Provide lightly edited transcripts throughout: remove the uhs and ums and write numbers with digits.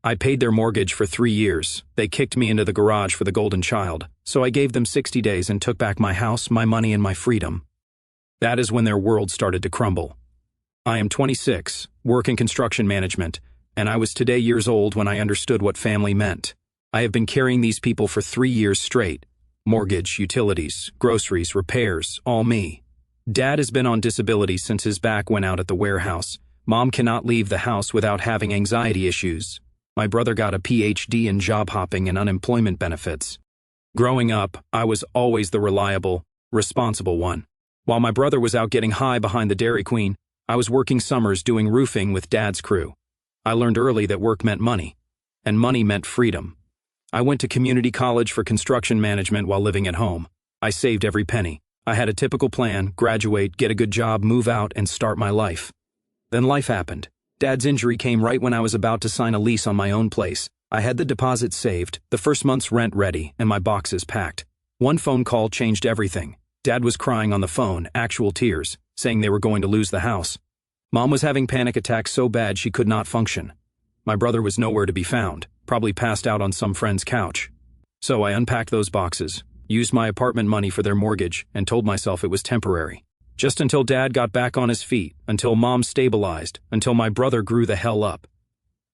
I paid their mortgage for 3 years. They kicked me into the garage for the golden child, so I gave them 60 days and took back my house, my money, and my freedom. That is when their world started to crumble. I am 26, work in construction management, and I was today years old when I understood what family meant. I have been carrying these people for 3 years straight. Mortgage, utilities, groceries, repairs, all me. Dad has been on disability since his back went out at the warehouse. Mom cannot leave the house without having anxiety issues. My brother got a PhD in job hopping and unemployment benefits. Growing up, I was always the reliable, responsible one. While my brother was out getting high behind the Dairy Queen, I was working summers doing roofing with Dad's crew. I learned early that work meant money, and money meant freedom. I went to community college for construction management while living at home. I saved every penny. I had a typical plan: graduate, get a good job, move out, and start my life. Then life happened. Dad's injury came right when I was about to sign a lease on my own place. I had the deposit saved, the first month's rent ready, and my boxes packed. One phone call changed everything. Dad was crying on the phone, actual tears, saying they were going to lose the house. Mom was having panic attacks so bad she could not function. My brother was nowhere to be found, probably passed out on some friend's couch. So I unpacked those boxes, used my apartment money for their mortgage, and told myself it was temporary. Just until Dad got back on his feet, until Mom stabilized, until my brother grew the hell up.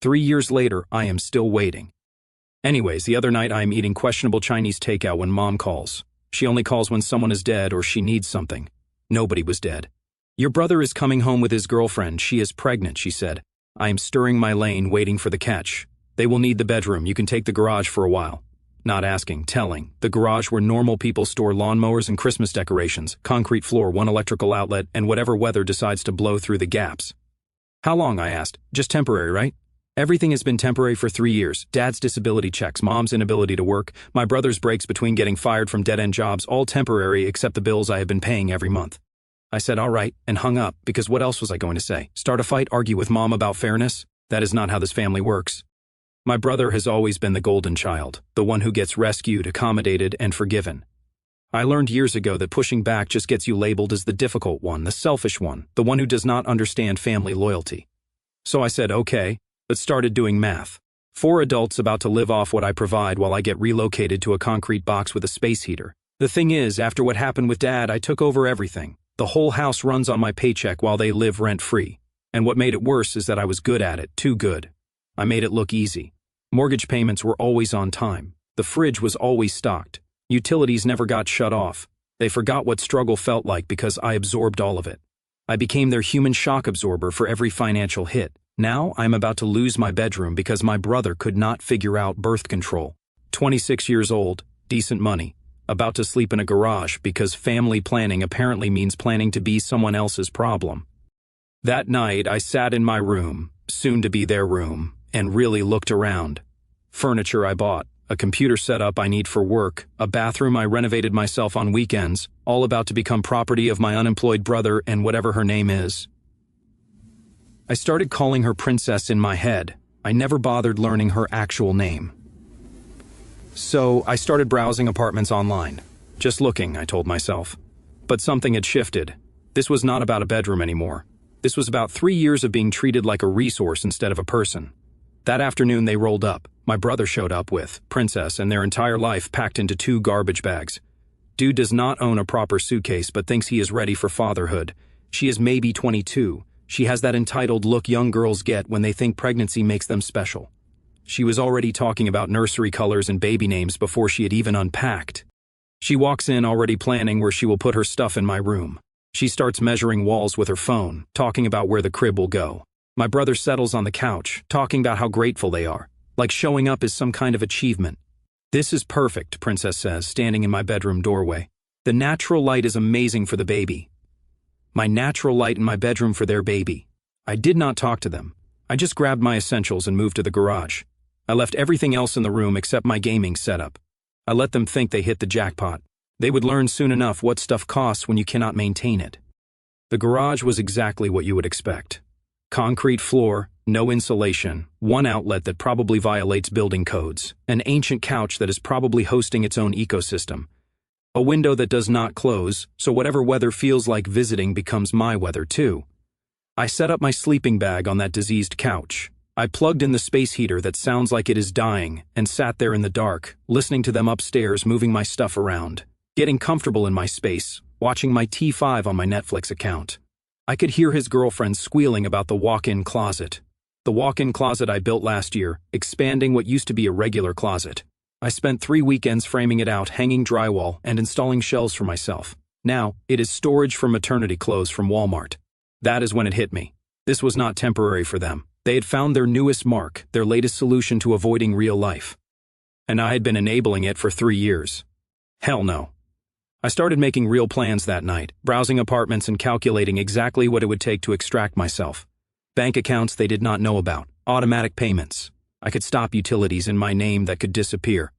3 years later, I am still waiting. Anyways, the other night I am eating questionable Chinese takeout when Mom calls. She only calls when someone is dead or she needs something. Nobody was dead. Your brother is coming home with his girlfriend. She is pregnant, she said. I am stirring my lane, waiting for the catch. They will need the bedroom. You can take the garage for a while. Not asking, telling. The garage where normal people store lawnmowers and Christmas decorations, concrete floor, one electrical outlet, and whatever weather decides to blow through the gaps. How long, I asked. Just temporary, right? Everything has been temporary for 3 years. Dad's disability checks, Mom's inability to work, my brother's breaks between getting fired from dead-end jobs, all temporary except the bills I have been paying every month. I said all right and hung up, because what else was I going to say? Start a fight, argue with Mom about fairness? That is not how this family works. My brother has always been the golden child, the one who gets rescued, accommodated, and forgiven. I learned years ago that pushing back just gets you labeled as the difficult one, the selfish one, the one who does not understand family loyalty. So I said okay, but started doing math. 4 adults about to live off what I provide while I get relocated to a concrete box with a space heater. The thing is, after what happened with Dad, I took over everything. The whole house runs on my paycheck while they live rent-free. And what made it worse is that I was good at it, too good. I made it look easy. Mortgage payments were always on time. The fridge was always stocked. Utilities never got shut off. They forgot what struggle felt like because I absorbed all of it. I became their human shock absorber for every financial hit. Now I'm about to lose my bedroom because my brother could not figure out birth control. 26 years old, decent money, about to sleep in a garage because family planning apparently means planning to be someone else's problem. That night I sat in my room, soon to be their room, and really looked around. Furniture I bought, a computer setup I need for work, a bathroom I renovated myself on weekends, all about to become property of my unemployed brother and whatever her name is. I started calling her Princess in my head. I never bothered learning her actual name. So I started browsing apartments online. Just looking, I told myself. But something had shifted. This was not about a bedroom anymore. This was about 3 years of being treated like a resource instead of a person. That afternoon they rolled up. My brother showed up with Princess and their entire life packed into 2 garbage bags. Dude does not own a proper suitcase but thinks he is ready for fatherhood. She is maybe 22. She has that entitled look young girls get when they think pregnancy makes them special. She was already talking about nursery colors and baby names before she had even unpacked. She walks in already planning where she will put her stuff in my room. She starts measuring walls with her phone, talking about where the crib will go. My brother settles on the couch, talking about how grateful they are, like showing up is some kind of achievement. This is perfect, Princess says, standing in my bedroom doorway. The natural light is amazing for the baby. My natural light in my bedroom for their baby. I did not talk to them. I just grabbed my essentials and moved to the garage. I left everything else in the room except my gaming setup. I let them think they hit the jackpot. They would learn soon enough what stuff costs when you cannot maintain it. The garage was exactly what you would expect. Concrete floor, no insulation, one outlet that probably violates building codes, an ancient couch that is probably hosting its own ecosystem, a window that does not close, so whatever weather feels like visiting becomes my weather too. I set up my sleeping bag on that diseased couch. I plugged in the space heater that sounds like it is dying and sat there in the dark, listening to them upstairs moving my stuff around, getting comfortable in my space, watching my T5 on my Netflix account. I could hear his girlfriend squealing about the walk-in closet. The walk-in closet I built last year, expanding what used to be a regular closet. I spent 3 weekends framing it out, hanging drywall, and installing shelves for myself. Now, it is storage for maternity clothes from Walmart. That is when it hit me. This was not temporary for them. They had found their newest mark, their latest solution to avoiding real life. And I had been enabling it for 3 years. Hell no. I started making real plans that night, browsing apartments and calculating exactly what it would take to extract myself. Bank accounts they did not know about, automatic payments. I could stop utilities in my name that could disappear.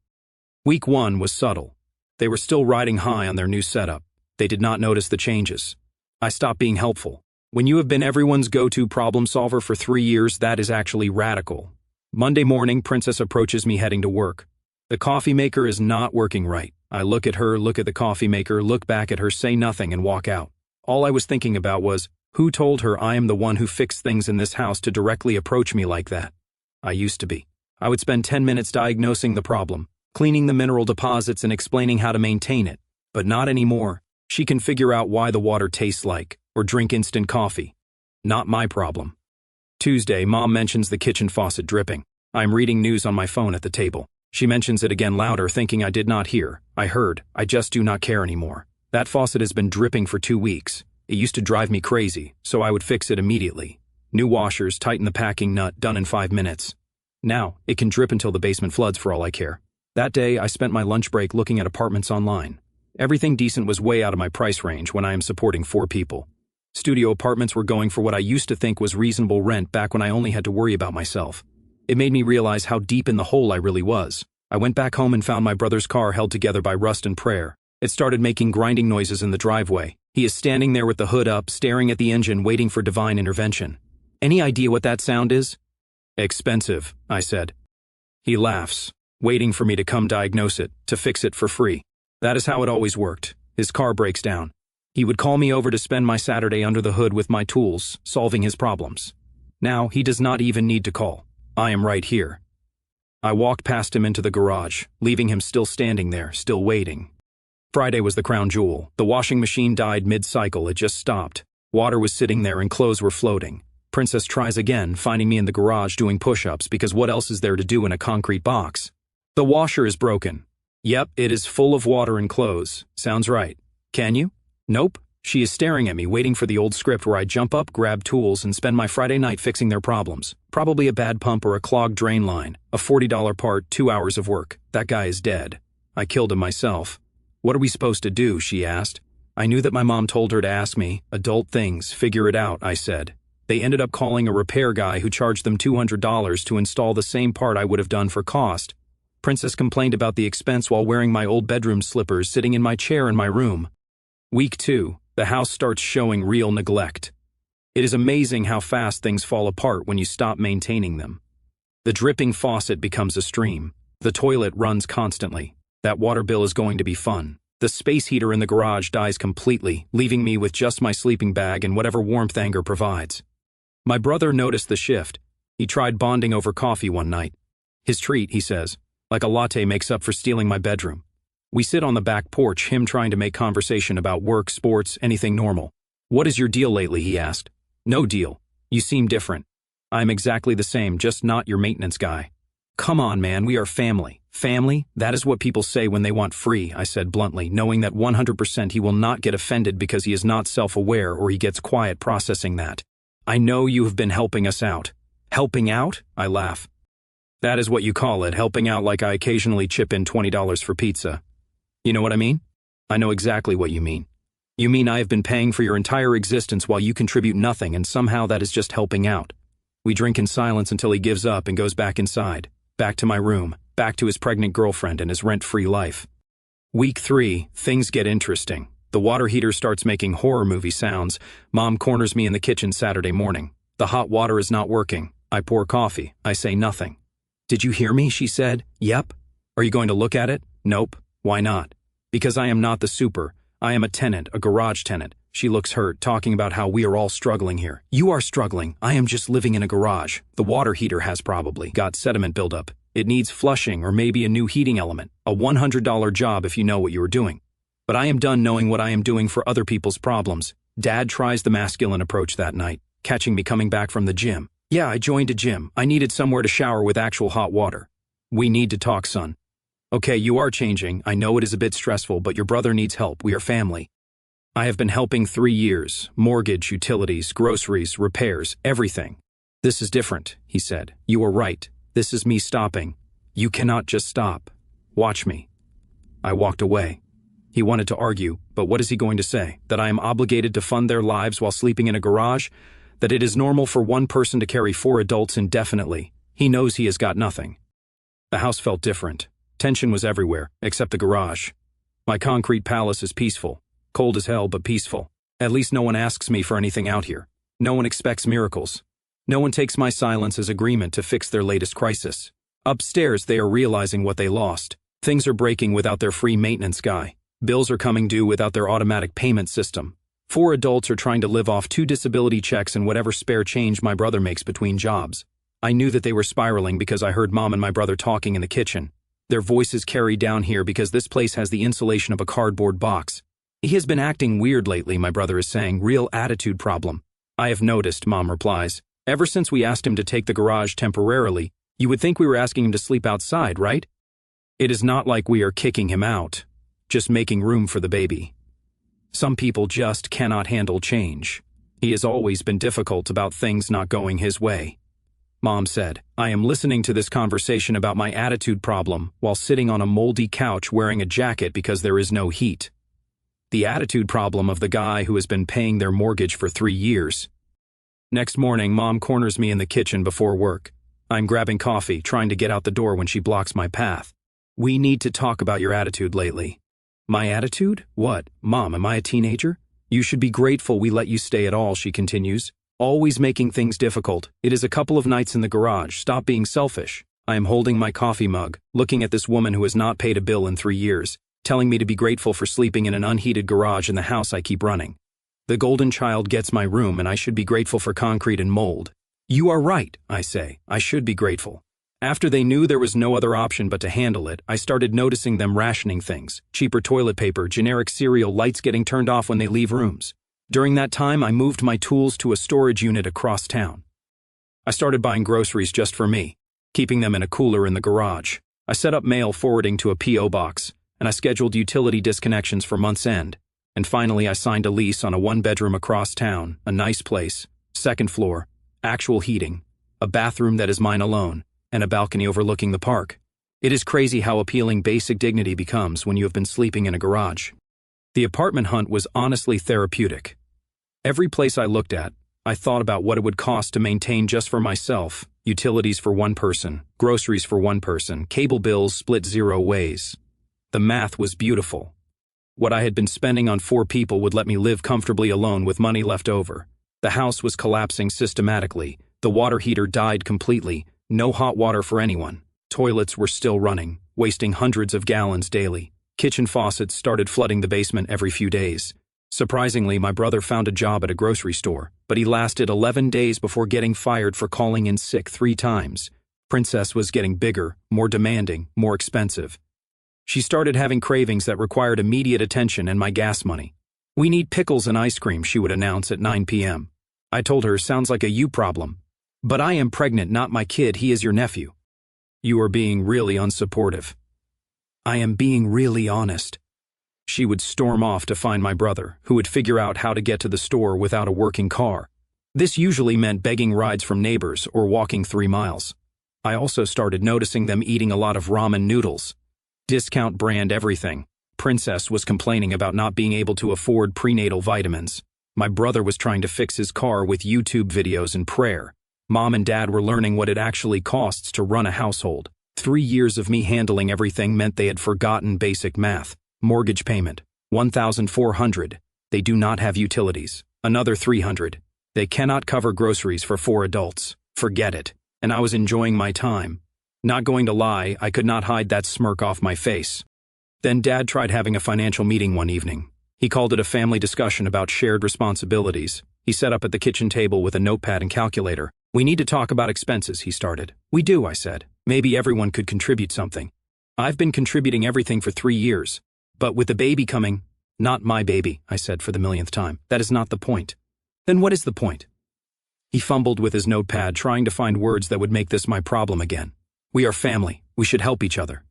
Week 1 was subtle. They were still riding high on their new setup. They did not notice the changes. I stopped being helpful. When you have been everyone's go-to problem solver for 3 years, that is actually radical. Monday morning, Princess approaches me heading to work. The coffee maker is not working right. I look at her, look at the coffee maker, look back at her, say nothing, and walk out. All I was thinking about was, who told her I am the one who fixed things in this house to directly approach me like that? I used to be. I would spend 10 minutes diagnosing the problem, cleaning the mineral deposits and explaining how to maintain it. But not anymore. She can figure out why the water tastes like, or drink instant coffee. Not my problem. Tuesday, Mom mentions the kitchen faucet dripping. I'm reading news on my phone at the table. She mentions it again louder, thinking I did not hear. I heard. I just do not care anymore. That faucet has been dripping for 2 weeks. It used to drive me crazy, so I would fix it immediately. New washers, tighten the packing nut, done in 5 minutes. Now, it can drip until the basement floods for all I care. That day, I spent my lunch break looking at apartments online. Everything decent was way out of my price range when I am supporting 4 people. Studio apartments were going for what I used to think was reasonable rent back when I only had to worry about myself. It made me realize how deep in the hole I really was. I went back home and found my brother's car held together by rust and prayer. It started making grinding noises in the driveway. He is standing there with the hood up, staring at the engine, waiting for divine intervention. Any idea what that sound is? Expensive, I said. He laughs, waiting for me to come diagnose it, to fix it for free. That is how it always worked. His car breaks down. He would call me over to spend my Saturday under the hood with my tools, solving his problems. Now, he does not even need to call. I am right here. I walked past him into the garage, leaving him still standing there, still waiting. Friday was the crown jewel. The washing machine died mid-cycle. It just stopped. Water was sitting there and clothes were floating. Princess tries again, finding me in the garage doing push-ups because what else is there to do in a concrete box? The washer is broken. Yep, it is full of water and clothes. Sounds right. Can you? Nope. She is staring at me, waiting for the old script where I jump up, grab tools, and spend my Friday night fixing their problems. Probably a bad pump or a clogged drain line. A $40 part, 2 hours of work. That guy is dead. I killed him myself. What are we supposed to do? She asked. I knew that my mom told her to ask me. Adult things, figure it out, I said. They ended up calling a repair guy who charged them $200 to install the same part I would have done for cost. Princess complained about the expense while wearing my old bedroom slippers sitting in my chair in my room. Week 2, the house starts showing real neglect. It is amazing how fast things fall apart when you stop maintaining them. The dripping faucet becomes a stream. The toilet runs constantly. That water bill is going to be fun. The space heater in the garage dies completely, leaving me with just my sleeping bag and whatever warmth anger provides. My brother noticed the shift. He tried bonding over coffee one night. His treat, he says, like a latte makes up for stealing my bedroom. We sit on the back porch, him trying to make conversation about work, sports, anything normal. What is your deal lately, he asked. No deal. You seem different. I'm exactly the same, just not your maintenance guy. Come on, man, we are family. Family? That is what people say when they want free, I said bluntly, knowing that 100% he will not get offended because he is not self-aware or he gets quiet processing that. I know you have been helping us out. Helping out? I laugh. That is what you call it, helping out, like I occasionally chip in $20 for pizza. You know what I mean? I know exactly what you mean. You mean I have been paying for your entire existence while you contribute nothing, and somehow that is just helping out. We drink in silence until he gives up and goes back inside, back to my room, back to his pregnant girlfriend and his rent-free life. Week 3, things get interesting. The water heater starts making horror movie sounds. Mom corners me in the kitchen Saturday morning. The hot water is not working. I pour coffee. I say nothing. Did you hear me? She said. Yep. Are you going to look at it? Nope. Why not? Because I am not the super. I am a tenant, a garage tenant. She looks hurt, talking about how we are all struggling here. You are struggling. I am just living in a garage. The water heater has probably got sediment buildup. It needs flushing or maybe a new heating element. A $100 job if you know what you are doing. But I am done knowing what I am doing for other people's problems. Dad tries the masculine approach that night, catching me coming back from the gym. Yeah, I joined a gym. I needed somewhere to shower with actual hot water. We need to talk, son. Okay, you are changing. I know it is a bit stressful, but your brother needs help. We are family. I have been helping 3 years. Mortgage, utilities, groceries, repairs, everything. This is different, he said. You are right. This is me stopping. You cannot just stop. Watch me. I walked away. He wanted to argue, but what is he going to say? That I am obligated to fund their lives while sleeping in a garage? That it is normal for one person to carry 4 adults indefinitely? He knows he has got nothing. The house felt different. Tension was everywhere, except the garage. My concrete palace is peaceful. Cold as hell, but peaceful. At least no one asks me for anything out here. No one expects miracles. No one takes my silence as agreement to fix their latest crisis. Upstairs, they are realizing what they lost. Things are breaking without their free maintenance guy. Bills are coming due without their automatic payment system. 4 adults are trying to live off 2 disability checks and whatever spare change my brother makes between jobs. I knew that they were spiraling because I heard Mom and my brother talking in the kitchen. Their voices carry down here because this place has the insulation of a cardboard box. He has been acting weird lately, my brother is saying. Real attitude problem. I have noticed, Mom replies. Ever since we asked him to take the garage temporarily, you would think we were asking him to sleep outside, right? It is not like we are kicking him out, just making room for the baby. Some people just cannot handle change. He has always been difficult about things not going his way. Mom said, I am listening to this conversation about my attitude problem while sitting on a moldy couch wearing a jacket because there is no heat. The attitude problem of the guy who has been paying their mortgage for 3 years. Next morning, Mom corners me in the kitchen before work. I'm grabbing coffee, trying to get out the door when she blocks my path. We need to talk about your attitude lately. My attitude? What? Mom, am I a teenager? You should be grateful we let you stay at all, she continues. Always making things difficult. It is a couple of nights in the garage. Stop being selfish. I am holding my coffee mug, looking at this woman who has not paid a bill in 3 years, telling me to be grateful for sleeping in an unheated garage in the house I keep running. The golden child gets my room and I should be grateful for concrete and mold. You are right, I say. I should be grateful. After they knew there was no other option but to handle it, I started noticing them rationing things. Cheaper toilet paper, generic cereal, lights getting turned off when they leave rooms. During that time, I moved my tools to a storage unit across town. I started buying groceries just for me, keeping them in a cooler in the garage. I set up mail forwarding to a P.O. box, and I scheduled utility disconnections for month's end. And finally, I signed a lease on a 1-bedroom across town, a nice place, 2nd floor, actual heating, a bathroom that is mine alone, and a balcony overlooking the park. It is crazy how appealing basic dignity becomes when you have been sleeping in a garage. The apartment hunt was honestly therapeutic. Every place I looked at, I thought about what it would cost to maintain just for myself, utilities for 1 person, groceries for 1 person, cable bills split 0 ways. The math was beautiful. What I had been spending on 4 people would let me live comfortably alone with money left over. The house was collapsing systematically. The water heater died completely. No hot water for anyone. Toilets were still running, wasting hundreds of gallons daily. Kitchen faucets started flooding the basement every few days. Surprisingly, my brother found a job at a grocery store, but he lasted 11 days before getting fired for calling in sick 3 times. Princess was getting bigger, more demanding, more expensive. She started having cravings that required immediate attention and my gas money. We need pickles and ice cream, she would announce at 9 p.m. I told her, sounds like a you problem. But I am pregnant, not my kid, he is your nephew. You are being really unsupportive. I am being really honest. She would storm off to find my brother, who would figure out how to get to the store without a working car. This usually meant begging rides from neighbors or walking 3 miles. I also started noticing them eating a lot of ramen noodles. Discount brand everything. Princess was complaining about not being able to afford prenatal vitamins. My brother was trying to fix his car with YouTube videos and prayer. Mom and Dad were learning what it actually costs to run a household. 3 years of me handling everything meant they had forgotten basic math. Mortgage payment, $1,400. They do not have utilities. Another $300. They cannot cover groceries for 4 adults. Forget it. And I was enjoying my time. Not going to lie, I could not hide that smirk off my face. Then Dad tried having a financial meeting one evening. He called it a family discussion about shared responsibilities. He sat up at the kitchen table with a notepad and calculator. "We need to talk about expenses," he started. "We do," I said. "Maybe everyone could contribute something." "I've been contributing everything for 3 years. But with the baby coming—" "Not my baby," I said for the millionth time. "That is not the point." "Then what is the point?" He fumbled with his notepad, trying to find words that would make this my problem again. "We are family. We should help each other."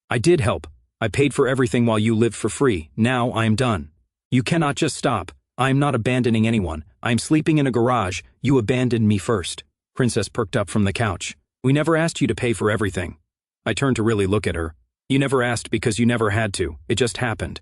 "I did help. I paid for everything while you lived for free. Now I am done. You cannot just stop. I am not abandoning anyone. I am sleeping in a garage. You abandoned me first." Princess perked up from the couch. "We never asked you to pay for everything." I turned to really look at her. "You never asked because you never had to. It just happened.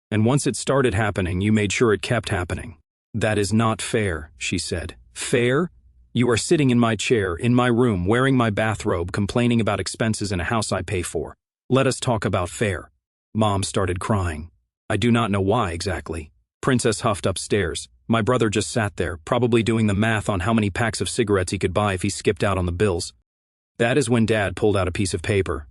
And once it started happening, you made sure it kept happening." "That is not fair," she said. "Fair? You are sitting in my chair, in my room, wearing my bathrobe, complaining about expenses in a house I pay for. Let us talk about fair." Mom started crying. I do not know why exactly. Princess huffed upstairs. My brother just sat there, probably doing the math on how many packs of cigarettes he could buy if he skipped out on the bills. That is when Dad pulled out a piece of paper.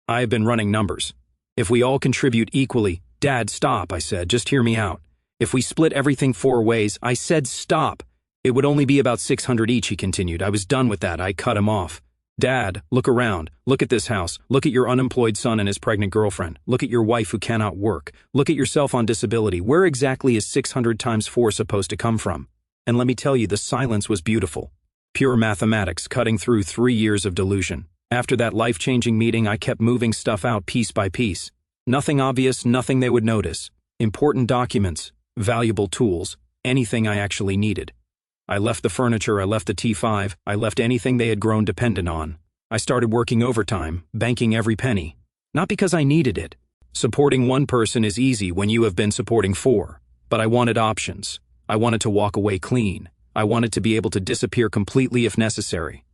"I have been running numbers. If we all contribute equally—" "Dad, stop," I said. "Just hear me out. If we split everything 4 ways—" "I said stop. It would only be about 600 each," he continued. I was done with that. I cut him off. "Dad, look around. Look at this house. Look at your unemployed son and his pregnant girlfriend. Look at your wife who cannot work. Look at yourself on disability. Where exactly is 600 times 4 supposed to come from?" And let me tell you, the silence was beautiful. Pure mathematics cutting through 3 years of delusion. After that life-changing meeting, I kept moving stuff out piece by piece. Nothing obvious, nothing they would notice. Important documents, valuable tools, anything I actually needed. I left the furniture, I left the T5, I left anything they had grown dependent on. I started working overtime, banking every penny. Not because I needed it. Supporting one person is easy when you have been supporting 4. But I wanted options. I wanted to walk away clean. I wanted to be able to disappear completely if necessary.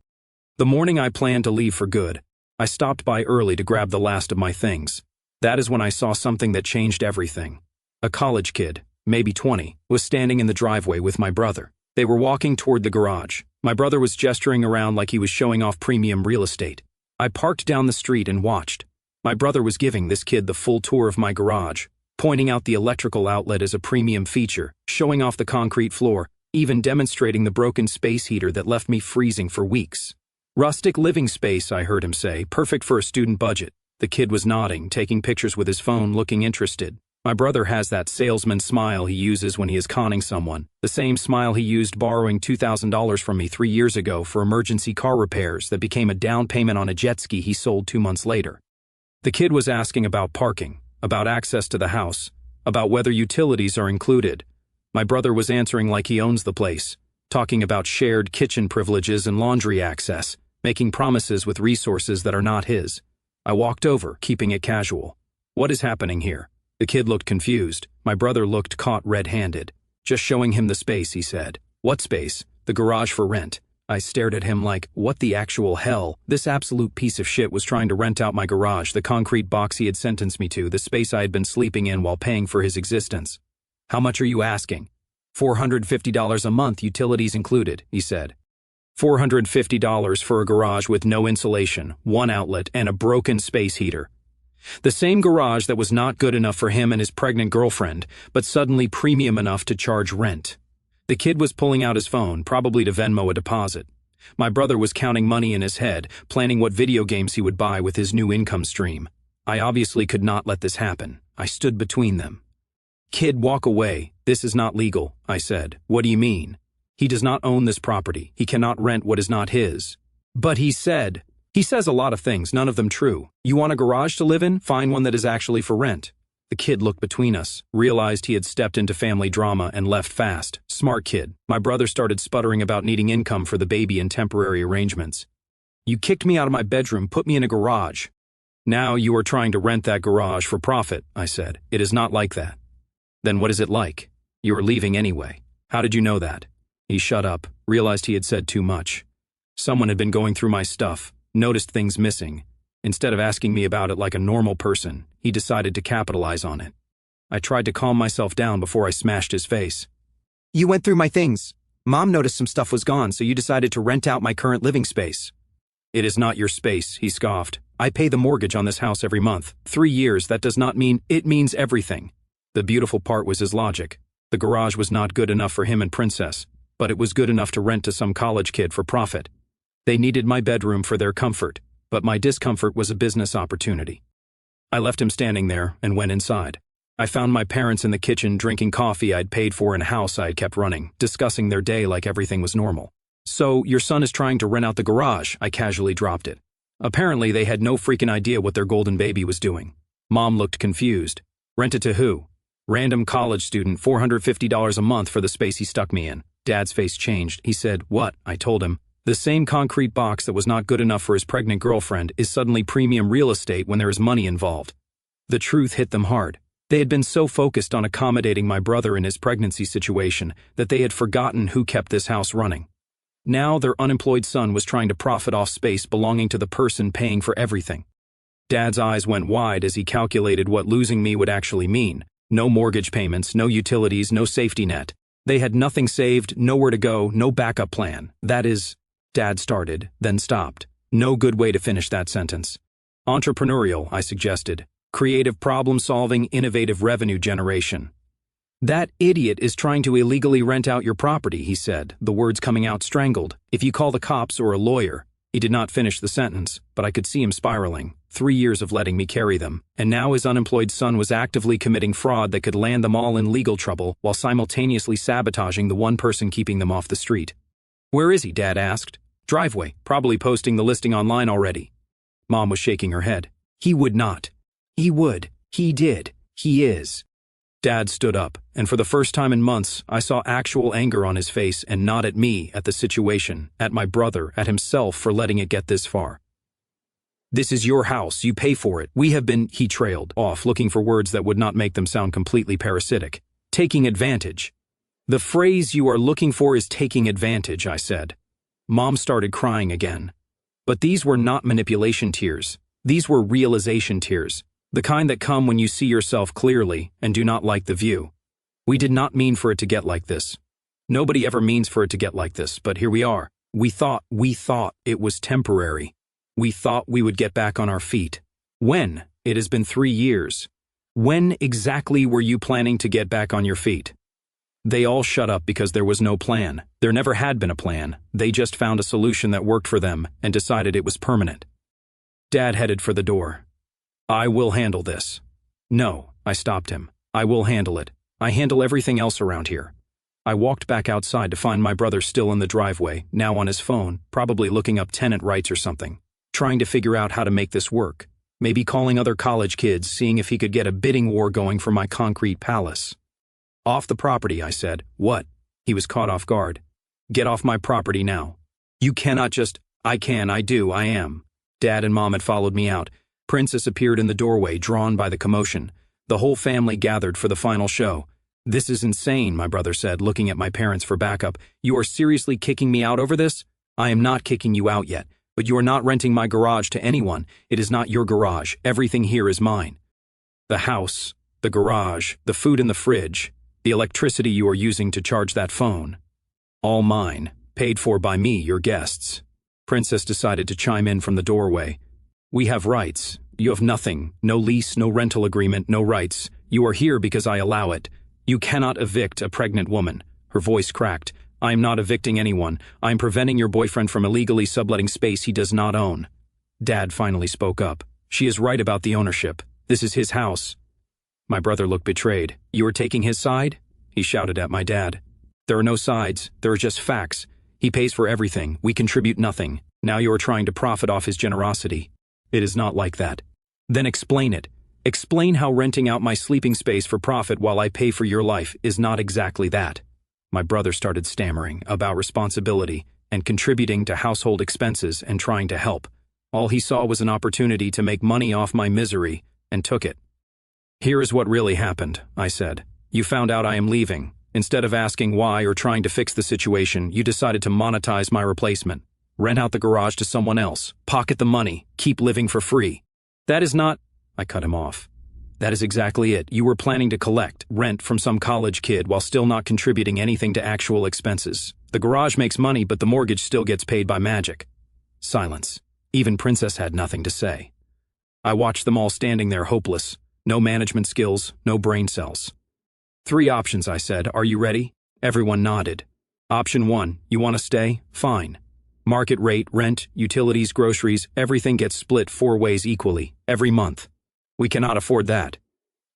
The morning I planned to leave for good, I stopped by early to grab the last of my things. That is when I saw something that changed everything. A college kid, maybe 20, was standing in the driveway with my brother. They were walking toward the garage. My brother was gesturing around like he was showing off premium real estate. I parked down the street and watched. My brother was giving this kid the full tour of my garage, pointing out the electrical outlet as a premium feature, showing off the concrete floor, even demonstrating the broken space heater that left me freezing for weeks. "Rustic living space," I heard him say, "perfect for a student budget." The kid was nodding, taking pictures with his phone, looking interested. My brother has that salesman smile he uses when he is conning someone, the same smile he used borrowing $2,000 from me 3 years ago for emergency car repairs that became a down payment on a jet ski he sold 2 months later. The kid was asking about parking, about access to the house, about whether utilities are included. My brother was answering like he owns the place, talking about shared kitchen privileges and laundry access, making promises with resources that are not his. I walked over, keeping it casual. "What is happening here?" The kid looked confused. My brother looked caught red-handed. "Just showing him the space," he said. "What space?" "The garage for rent." I stared at him like, what the actual hell? This absolute piece of shit was trying to rent out my garage, the concrete box he had sentenced me to, the space I had been sleeping in while paying for his existence. "How much are you asking?" $450 a month, utilities included," he said. $450 for a garage with no insulation, 1 outlet, and a broken space heater. The same garage that was not good enough for him and his pregnant girlfriend, but suddenly premium enough to charge rent. The kid was pulling out his phone, probably to Venmo a deposit. My brother was counting money in his head, planning what video games he would buy with his new income stream. I obviously could not let this happen. I stood between them. "Kid, walk away. This is not legal," I said. "What do you mean?" "He does not own this property. He cannot rent what is not his." "But he said—" "He says a lot of things, none of them true. You want a garage to live in? Find one that is actually for rent." The kid looked between us, realized he had stepped into family drama and left fast. Smart kid. My brother started sputtering about needing income for the baby and temporary arrangements. "You kicked me out of my bedroom, put me in a garage. Now you are trying to rent that garage for profit," I said. "It is not like that." "Then what is it like? You are leaving anyway. How did you know that?" He shut up, realized he had said too much. Someone had been going through my stuff, noticed things missing. Instead of asking me about it like a normal person, he decided to capitalize on it. I tried to calm myself down before I smashed his face. "You went through my things. Mom noticed some stuff was gone, so you decided to rent out my current living space." "It is not your space," he scoffed. "I pay the mortgage on this house every month. 3 years, that does not mean—" "It means everything. The beautiful part was his logic. The garage was not good enough for him and Princess, but it was good enough to rent to some college kid for profit. They needed my bedroom for their comfort, but my discomfort was a business opportunity. I left him standing there and went inside. I found my parents in the kitchen drinking coffee I'd paid for in a house I had kept running, discussing their day like everything was normal. "So, your son is trying to rent out the garage," I casually dropped it. Apparently, they had no freaking idea what their golden baby was doing. Mom looked confused. "Rent it to who?" "Random college student, $450 a month for the space he stuck me in." Dad's face changed. He said, "What?" I told him. The same concrete box that was not good enough for his pregnant girlfriend is suddenly premium real estate when there is money involved. The truth hit them hard. They had been so focused on accommodating my brother in his pregnancy situation that they had forgotten who kept this house running. Now their unemployed son was trying to profit off space belonging to the person paying for everything. Dad's eyes went wide as he calculated what losing me would actually mean. No mortgage payments, no utilities, no safety net. They had nothing saved, nowhere to go, no backup plan. That is, Dad started, then stopped. No good way to finish that sentence. Entrepreneurial, I suggested. Creative problem-solving, innovative revenue generation. "That idiot is trying to illegally rent out your property," he said, the words coming out strangled. "If you call the cops or a lawyer." He did not finish the sentence, but I could see him spiraling. 3 years of letting me carry them, and now his unemployed son was actively committing fraud that could land them all in legal trouble while simultaneously sabotaging the one person keeping them off the street. "Where is he?" Dad asked. "Driveway, probably posting the listing online already." Mom was shaking her head. "He would not." "He would. He did. He is." Dad stood up, and for the first time in months, I saw actual anger on his face, and not at me, at the situation, at my brother, at himself for letting it get this far. "This is your house. You pay for it. We have been," he trailed off, looking for words that would not make them sound completely parasitic. "Taking advantage." "The phrase you are looking for is taking advantage," I said. Mom started crying again. But these were not manipulation tears. These were realization tears. The kind that come when you see yourself clearly and do not like the view. We did not mean for it to get like this. Nobody ever means for it to get like this, but here we are. We thought it was temporary. We thought we would get back on our feet. When? It has been 3 years. When exactly were you planning to get back on your feet? They all shut up because there was no plan. There never had been a plan. They just found a solution that worked for them and decided it was permanent. Dad headed for the door. "I will handle this." "No," I stopped him. "I will handle it. I handle everything else around here." I walked back outside to find my brother still in the driveway, now on his phone, probably looking up tenant rights or something, trying to figure out how to make this work. Maybe calling other college kids, seeing if he could get a bidding war going for my concrete palace. "Off the property," I said. "What?" He was caught off guard. "Get off my property now." "You cannot just—" "I can, I do, I am." Dad and Mom had followed me out. Princess appeared in the doorway, drawn by the commotion. The whole family gathered for the final show. "This is insane," my brother said, looking at my parents for backup. "You are seriously kicking me out over this?" "I am not kicking you out yet, but you are not renting my garage to anyone. It is not your garage. Everything here is mine. The house, the garage, the food in the fridge, the electricity you are using to charge that phone. All mine, paid for by me, your guests." Princess decided to chime in from the doorway. "We have rights. You have nothing. No lease, no rental agreement, no rights. You are here because I allow it. You cannot evict a pregnant woman." Her voice cracked. "I am not evicting anyone. I am preventing your boyfriend from illegally subletting space he does not own." Dad finally spoke up. "She is right about the ownership. This is his house." My brother looked betrayed. "You are taking his side?" He shouted at my dad. "There are no sides. There are just facts. He pays for everything. We contribute nothing. Now you are trying to profit off his generosity. It is not like that." "Then explain it. Explain how renting out my sleeping space for profit while I pay for your life is not exactly that." My brother started stammering about responsibility and contributing to household expenses and trying to help. All he saw was an opportunity to make money off my misery, and took it. "Here is what really happened," I said. "You found out I am leaving. Instead of asking why or trying to fix the situation, you decided to monetize my replacement. Rent out the garage to someone else, pocket the money, keep living for free. That is not—" I cut him off. "That is exactly it. You were planning to collect rent from some college kid while still not contributing anything to actual expenses. The garage makes money, but the mortgage still gets paid by magic." Silence. Even Princess had nothing to say. I watched them all standing there hopeless. No management skills, no brain cells. Three options, I said. Are you ready? Everyone nodded. Option 1, you want to stay? Fine. Market rate, rent, utilities, groceries, everything gets split 4 ways equally, every month. We cannot afford that.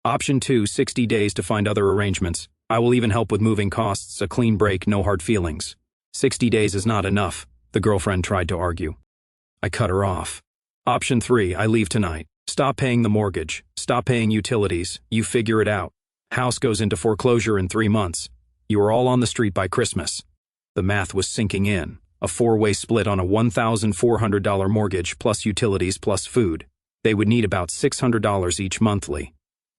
Option 2, 60 days to find other arrangements. I will even help with moving costs, a clean break, no hard feelings. 60 days is not enough, the girlfriend tried to argue. I cut her off. Option 3, I leave tonight. Stop paying the mortgage. Stop paying utilities. You figure it out. House goes into foreclosure in 3 months. You are all on the street by Christmas. The math was sinking in. A 4-way split on a $1,400 mortgage plus utilities plus food. They would need about $600 each monthly.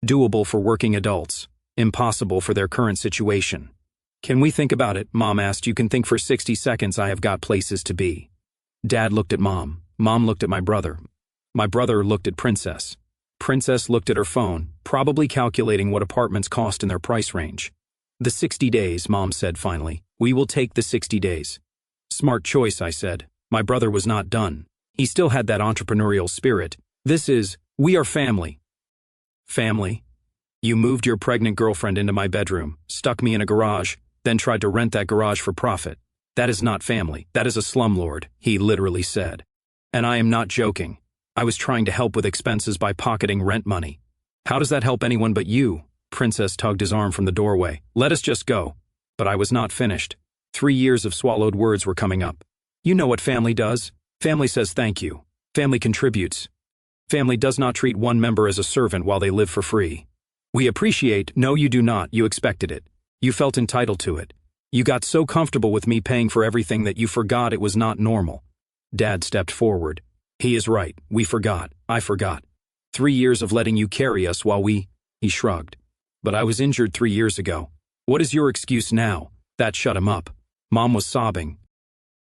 Doable for working adults. Impossible for their current situation. Can we think about it? Mom asked. You can think for 60 seconds. I have got places to be. Dad looked at Mom. Mom looked at my brother. My brother looked at Princess. Princess looked at her phone, probably calculating what apartments cost in their price range. The 60 days, Mom said finally. We will take the 60 days. Smart choice, I said. My brother was not done. He still had that entrepreneurial spirit. We are family. Family? You moved your pregnant girlfriend into my bedroom, stuck me in a garage, then tried to rent that garage for profit. That is not family. That is a slumlord, he literally said. And I am not joking. I was trying to help with expenses by pocketing rent money. How does that help anyone but you? Princess tugged his arm from the doorway. Let us just go. But I was not finished. 3 years of swallowed words were coming up. You know what family does? Family says thank you. Family contributes. Family does not treat one member as a servant while they live for free. We appreciate. No, you do not. You expected it. You felt entitled to it. You got so comfortable with me paying for everything that you forgot it was not normal. Dad stepped forward. He is right. We forgot. I forgot. 3 years of letting you carry us while He shrugged. But I was injured 3 years ago. What is your excuse now? That shut him up. Mom was sobbing.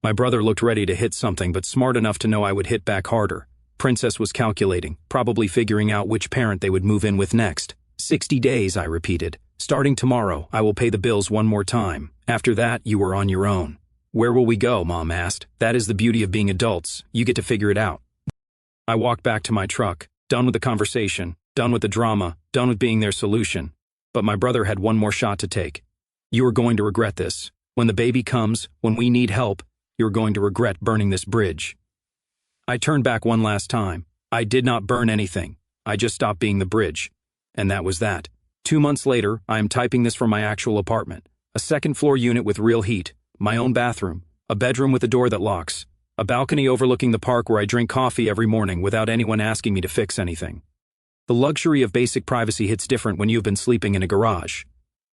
My brother looked ready to hit something, but smart enough to know I would hit back harder. Princess was calculating, probably figuring out which parent they would move in with next. 60 days, I repeated. Starting tomorrow, I will pay the bills one more time. After that, you are on your own. Where will we go? Mom asked. That is the beauty of being adults. You get to figure it out. I walked back to my truck, done with the conversation, done with the drama, done with being their solution. But my brother had one more shot to take. You are going to regret this. When the baby comes, when we need help, you're going to regret burning this bridge. I turned back one last time. I did not burn anything. I just stopped being the bridge. And that was that. 2 months later, I am typing this from my actual apartment. A second-floor unit with real heat, my own bathroom, a bedroom with a door that locks, a balcony overlooking the park where I drink coffee every morning without anyone asking me to fix anything. The luxury of basic privacy hits different when you've been sleeping in a garage.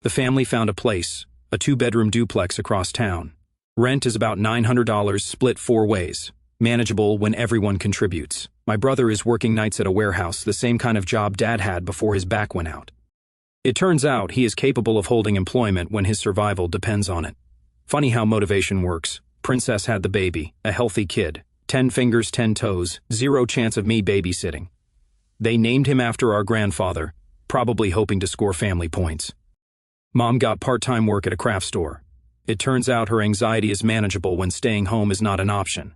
The family found a place, a 2-bedroom duplex across town. Rent is about $900 split 4 ways. Manageable when everyone contributes. My brother is working nights at a warehouse, the same kind of job Dad had before his back went out. It turns out he is capable of holding employment when his survival depends on it. Funny how motivation works. Princess had the baby, a healthy kid. 10 fingers, 10 toes, 0 chance of me babysitting. They named him after our grandfather, probably hoping to score family points. Mom got part-time work at a craft store. It turns out her anxiety is manageable when staying home is not an option.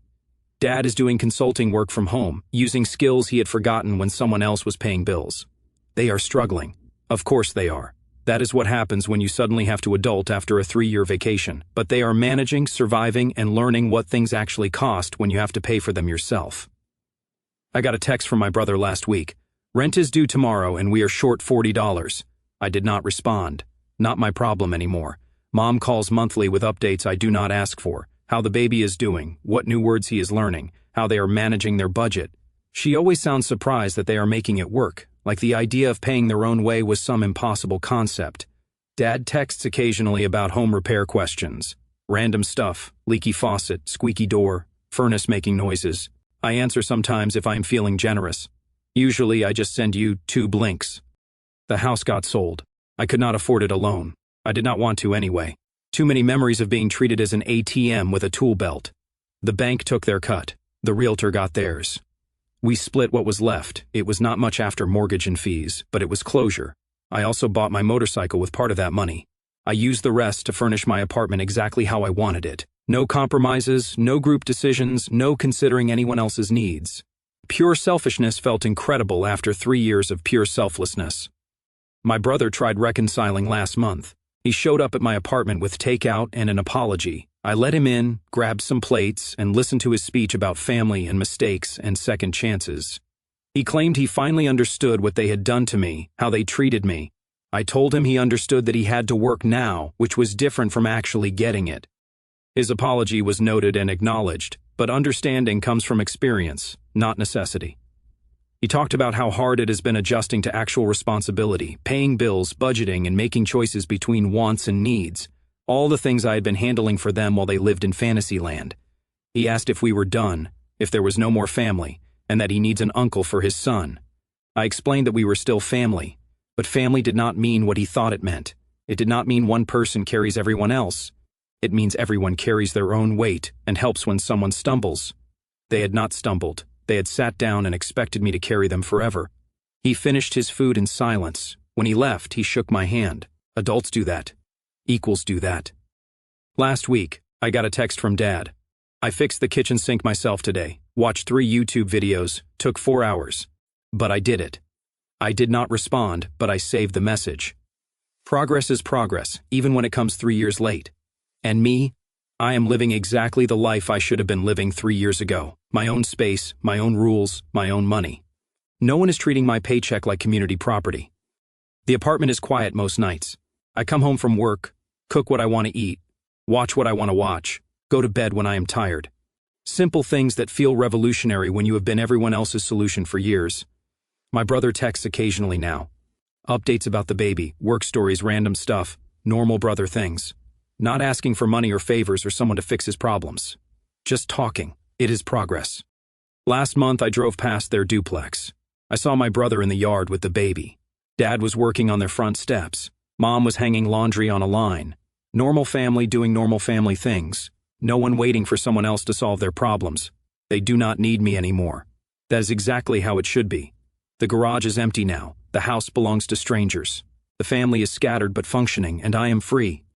Dad is doing consulting work from home, using skills he had forgotten when someone else was paying bills. They are struggling. Of course they are. That is what happens when you suddenly have to adult after a 3-year vacation. But they are managing, surviving, and learning what things actually cost when you have to pay for them yourself. I got a text from my brother last week. Rent is due tomorrow and we are short $40. I did not respond. Not my problem anymore. Mom calls monthly with updates I do not ask for. How the baby is doing, what new words he is learning, how they are managing their budget. She always sounds surprised that they are making it work, like the idea of paying their own way was some impossible concept. Dad texts occasionally about home repair questions. Random stuff, leaky faucet, squeaky door, furnace making noises. I answer sometimes if I am feeling generous. Usually I just send you 2 blinks. The house got sold. I could not afford it alone. I did not want to anyway. Too many memories of being treated as an ATM with a tool belt. The bank took their cut. The realtor got theirs. We split what was left. It was not much after mortgage and fees, but it was closure. I also bought my motorcycle with part of that money. I used the rest to furnish my apartment exactly how I wanted it. No compromises, no group decisions, no considering anyone else's needs. Pure selfishness felt incredible after 3 years of pure selflessness. My brother tried reconciling last month. He showed up at my apartment with takeout and an apology. I let him in, grabbed some plates, and listened to his speech about family and mistakes and second chances. He claimed he finally understood what they had done to me, how they treated me. I told him he understood that he had to work now, which was different from actually getting it. His apology was noted and acknowledged, but understanding comes from experience, not necessity. He talked about how hard it has been adjusting to actual responsibility, paying bills, budgeting, and making choices between wants and needs, all the things I had been handling for them while they lived in Fantasyland. He asked if we were done, if there was no more family, and that he needs an uncle for his son. I explained that we were still family, but family did not mean what he thought it meant. It did not mean one person carries everyone else. It means everyone carries their own weight and helps when someone stumbles. They had not stumbled. They had sat down and expected me to carry them forever. He finished his food in silence. When he left, he shook my hand. Adults do that. Equals do that. Last week, I got a text from Dad. I fixed the kitchen sink myself today, watched 3 YouTube videos, took 4 hours. But I did it. I did not respond, but I saved the message. Progress is progress, even when it comes 3 years late. And me? I am living exactly the life I should have been living 3 years ago. My own space, my own rules, my own money. No one is treating my paycheck like community property. The apartment is quiet most nights. I come home from work, cook what I want to eat, watch what I want to watch, go to bed when I am tired. Simple things that feel revolutionary when you have been everyone else's solution for years. My brother texts occasionally now. Updates about the baby, work stories, random stuff, normal brother things. Not asking for money or favors or someone to fix his problems. Just talking. It is progress. Last month I drove past their duplex. I saw my brother in the yard with the baby. Dad was working on their front steps. Mom was hanging laundry on a line. Normal family doing normal family things. No one waiting for someone else to solve their problems. They do not need me anymore. That is exactly how it should be. The garage is empty now. The house belongs to strangers. The family is scattered but functioning, and I am free.